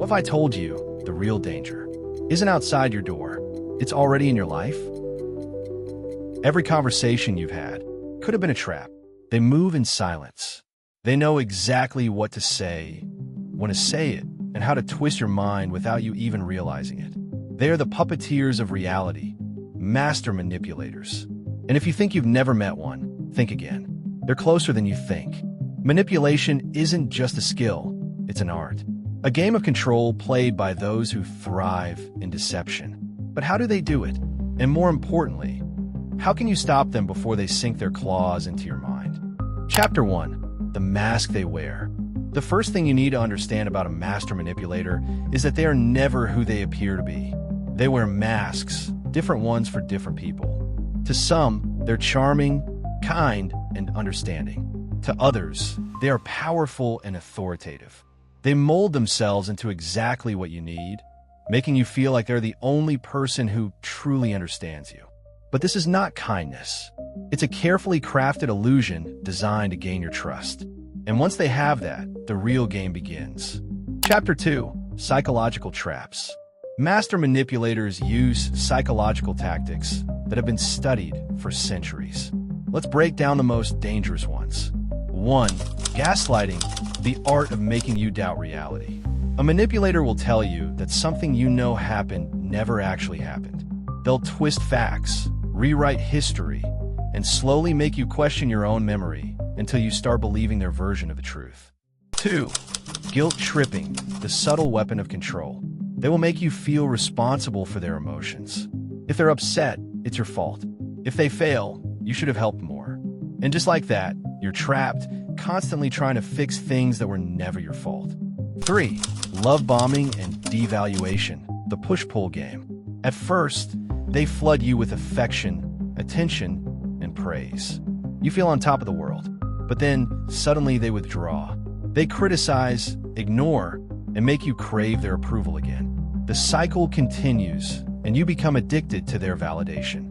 What if I told you the real danger isn't outside your door, it's already in your life? Every conversation you've had could have been a trap. They move in silence. They know exactly what to say, when to say it, and how to twist your mind without you even realizing it. They are the puppeteers of reality, master manipulators. And if you think you've never met one, think again. They're closer than you think. Manipulation isn't just a skill, it's an art. A game of control played by those who thrive in deception. But how do they do it? And more importantly, how can you stop them before they sink their claws into your mind? Chapter 1. The mask they wear. The first thing you need to understand about a master manipulator is that they are never who they appear to be. They wear masks, different ones for different people. To some, they're charming, kind, and understanding. To others, they are powerful and authoritative. They mold themselves into exactly what you need, making you feel like they're the only person who truly understands you. But this is not kindness. It's a carefully crafted illusion designed to gain your trust. And once they have that, the real game begins. Chapter 2. Psychological traps. Master manipulators use psychological tactics that have been studied for centuries. Let's break down the most dangerous ones. 1. Gaslighting, the art of making you doubt reality. A manipulator will tell you that something you know happened never actually happened. They'll twist facts, rewrite history, and slowly make you question your own memory until you start believing their version of the truth. 2. Guilt tripping, the subtle weapon of control. They will make you feel responsible for their emotions. If they're upset, it's your fault. If they fail, you should have helped more. And just like that, you're trapped, constantly trying to fix things that were never your fault. 3. Love bombing and devaluation, the push-pull game. At first, they flood you with affection, attention, and praise. You feel on top of the world, but then suddenly they withdraw. They criticize, ignore, and make you crave their approval again. The cycle continues, and you become addicted to their validation.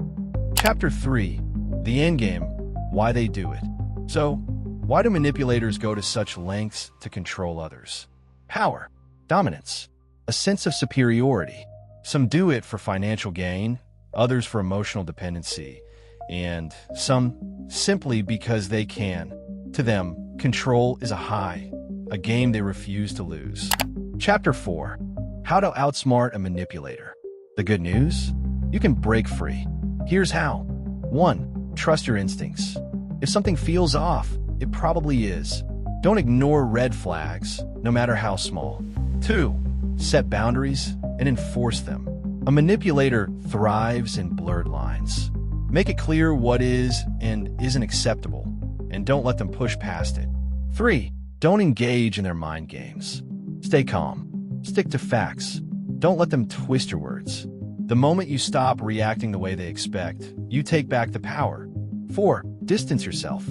Chapter 3. The endgame, why they do it. So, why do manipulators go to such lengths to control others? Power, dominance, a sense of superiority. Some do it for financial gain, others for emotional dependency, and some simply because they can. To them, control is a high, a game they refuse to lose. Chapter 4. How to outsmart a manipulator. The good news? You can break free. Here's how. 1. Trust your instincts. If something feels off, it probably is. Don't ignore red flags, no matter how small. 2. Set boundaries and enforce them. A manipulator thrives in blurred lines. Make it clear what is and isn't acceptable, and don't let them push past it. 3. Don't engage in their mind games. Stay calm. Stick to facts. Don't let them twist your words. The moment you stop reacting the way they expect, you take back the power. 4. Distance yourself.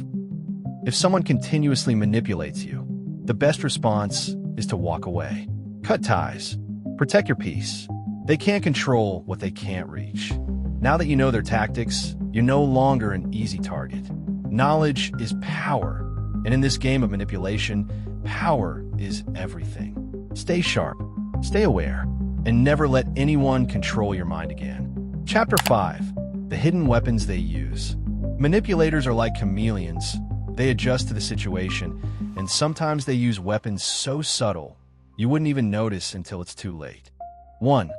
If someone continuously manipulates you, the best response is to walk away. Cut ties. Protect your peace. They can't control what they can't reach. Now that you know their tactics, you're no longer an easy target. Knowledge is power, and in this game of manipulation, power is everything. Stay sharp, stay aware, and never let anyone control your mind again. Chapter 5. The hidden weapons they use. Manipulators are like chameleons. They adjust to the situation, and sometimes they use weapons so subtle, you wouldn't even notice until it's too late. 1.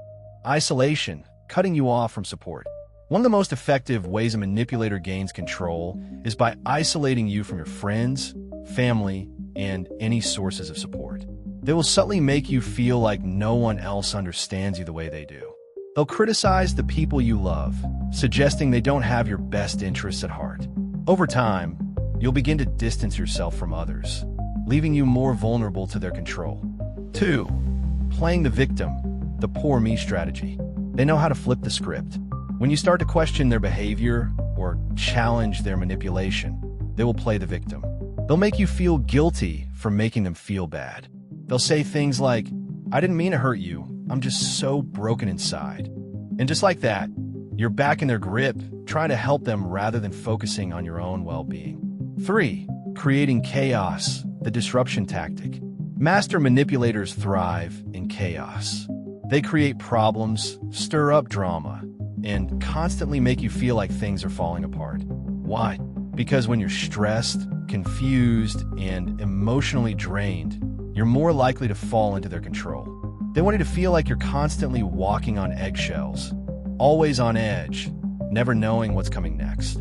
Isolation, cutting you off from support. One of the most effective ways a manipulator gains control is by isolating you from your friends, family, and any sources of support. They will subtly make you feel like no one else understands you the way they do. They'll criticize the people you love, suggesting they don't have your best interests at heart. Over time, you'll begin to distance yourself from others, leaving you more vulnerable to their control. 2. Playing the victim, the poor me strategy. They know how to flip the script. When you start to question their behavior or challenge their manipulation, they will play the victim. They'll make you feel guilty for making them feel bad. They'll say things like, "I didn't mean to hurt you, I'm just so broken inside." And just like that, you're back in their grip, trying to help them rather than focusing on your own well-being. 3. Creating chaos, the disruption tactic. Master manipulators thrive in chaos. They create problems, stir up drama, and constantly make you feel like things are falling apart. Why? Because when you're stressed, confused, and emotionally drained, you're more likely to fall into their control. They want you to feel like you're constantly walking on eggshells, always on edge, never knowing what's coming next.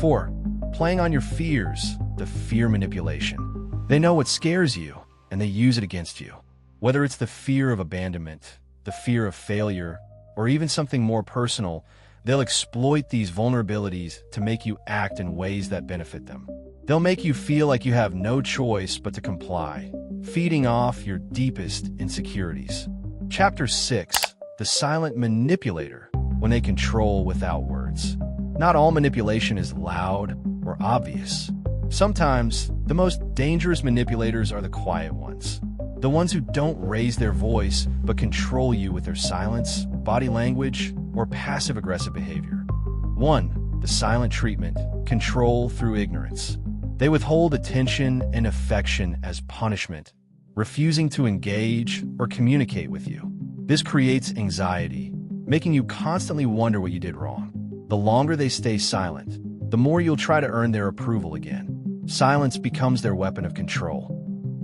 4. Playing on your fears, the fear manipulation. They know what scares you, and they use it against you. Whether it's the fear of abandonment, the fear of failure, or even something more personal, they'll exploit these vulnerabilities to make you act in ways that benefit them. They'll make you feel like you have no choice but to comply, feeding off your deepest insecurities. Chapter 6. The silent manipulator, when they control without words. Not all manipulation is loud or obvious. Sometimes, the most dangerous manipulators are the quiet ones. The ones who don't raise their voice but control you with their silence, body language, or passive-aggressive behavior. 1. The silent treatment, control through ignorance. They withhold attention and affection as punishment, refusing to engage or communicate with you. This creates anxiety, making you constantly wonder what you did wrong. The longer they stay silent, the more you'll try to earn their approval again. Silence becomes their weapon of control.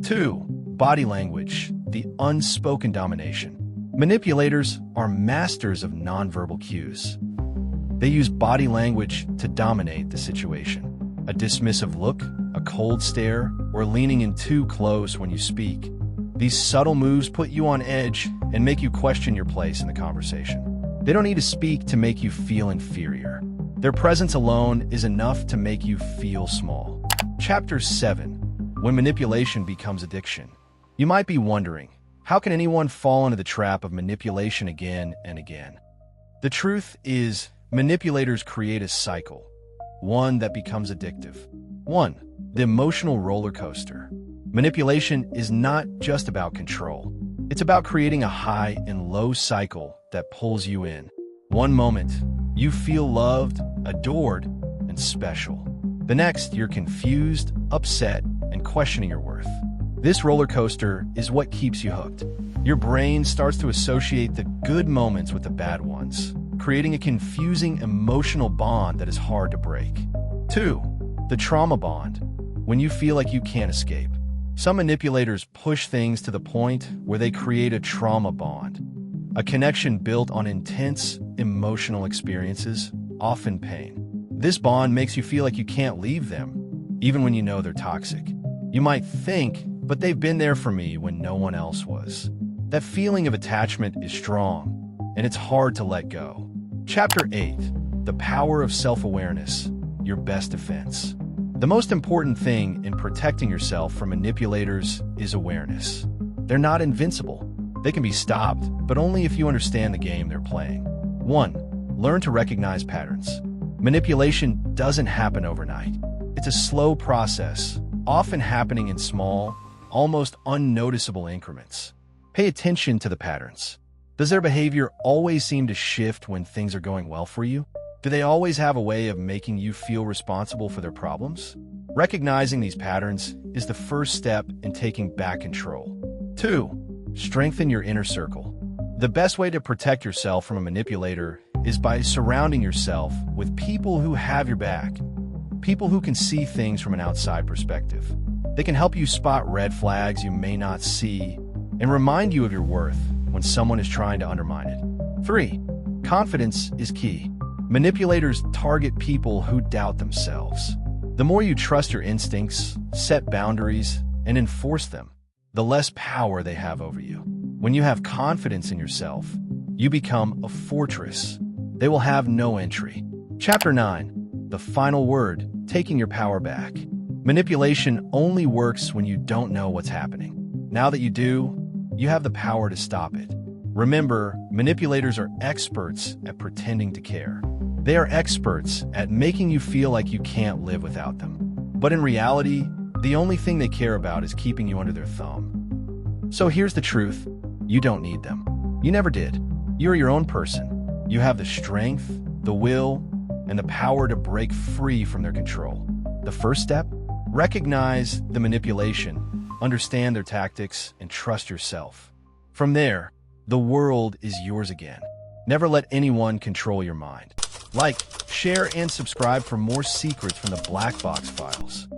2. Body language, the unspoken domination. Manipulators are masters of nonverbal cues. They use body language to dominate the situation. A dismissive look, a cold stare, or leaning in too close when you speak. These subtle moves put you on edge and make you question your place in the conversation. They don't need to speak to make you feel inferior. Their presence alone is enough to make you feel small. Chapter 7. When manipulation becomes addiction. You might be wondering, how can anyone fall into the trap of manipulation again and again? The truth is, manipulators create a cycle, one that becomes addictive. 1. The emotional roller coaster. Manipulation is not just about control. It's about creating a high and low cycle that pulls you in. One moment, you feel loved, adored, and special. The next, you're confused, upset, and questioning your worth. This roller coaster is what keeps you hooked. Your brain starts to associate the good moments with the bad ones, creating a confusing emotional bond that is hard to break. 2. The trauma bond, when you feel like you can't escape. Some manipulators push things to the point where they create a trauma bond, a connection built on intense emotional experiences, often pain. This bond makes you feel like you can't leave them, even when you know they're toxic. You might think, but they've been there for me when no one else was. That feeling of attachment is strong, and it's hard to let go. Chapter 8. The power of self-awareness, your best defense. The most important thing in protecting yourself from manipulators is awareness. They're not invincible. They can be stopped, but only if you understand the game they're playing. 1. Learn to recognize patterns. Manipulation doesn't happen overnight. It's a slow process, often happening in small, almost unnoticeable increments. Pay attention to the patterns. Does their behavior always seem to shift when things are going well for you? Do they always have a way of making you feel responsible for their problems? Recognizing these patterns is the first step in taking back control. 2. Strengthen your inner circle. The best way to protect yourself from a manipulator is by surrounding yourself with people who have your back, people who can see things from an outside perspective. They can help you spot red flags you may not see and remind you of your worth when someone is trying to undermine it. 3. Confidence is key. Manipulators target people who doubt themselves. The more you trust your instincts, set boundaries, and enforce them, the less power they have over you. When you have confidence in yourself, you become a fortress. They will have no entry. Chapter 9. The final word, taking your power back. Manipulation only works when you don't know what's happening. Now that you do, you have the power to stop it. Remember, manipulators are experts at pretending to care. They are experts at making you feel like you can't live without them. But in reality, the only thing they care about is keeping you under their thumb. So here's the truth. You don't need them. You never did. You're your own person. You have the strength, the will, and the power to break free from their control. The first step? Recognize the manipulation, understand their tactics, and trust yourself. From there, the world is yours again. Never let anyone control your mind. Like, share, and subscribe for more secrets from the Black Box Files.